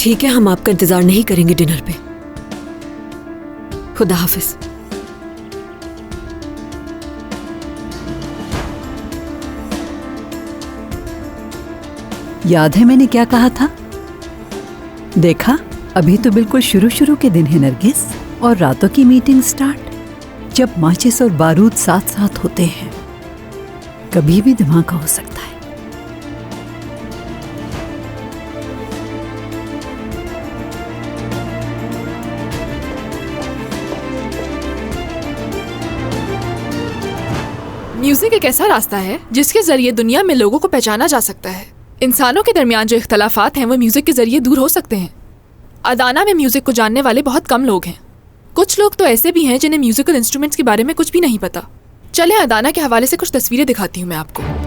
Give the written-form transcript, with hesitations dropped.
ठीक है, हम आपका इंतजार नहीं करेंगे डिनर पे। खुदा हाफिज। याद है मैंने क्या कहा था? देखा, अभी तो बिल्कुल शुरू शुरू के दिन है नरगिस, और रातों की मीटिंग स्टार्ट। जब माचिस और बारूद साथ साथ होते हैं कभी भी धमाका हो सकता है। म्यूजिक एक ऐसा रास्ता है जिसके जरिए दुनिया में लोगों को पहचाना जा सकता है। इंसानों के दरमियान जो इख्तलाफात हैं वो म्यूजिक के जरिए दूर हो सकते हैं। अदाना में म्यूजिक को जानने वाले बहुत कम लोग हैं। कुछ लोग तो ऐसे भी हैं जिन्हें म्यूजिकल इंस्ट्रूमेंट्स के बारे में कुछ भी नहीं पता। चलें अदाना के हवाले से कुछ तस्वीरें दिखाती हूँ मैं आपको।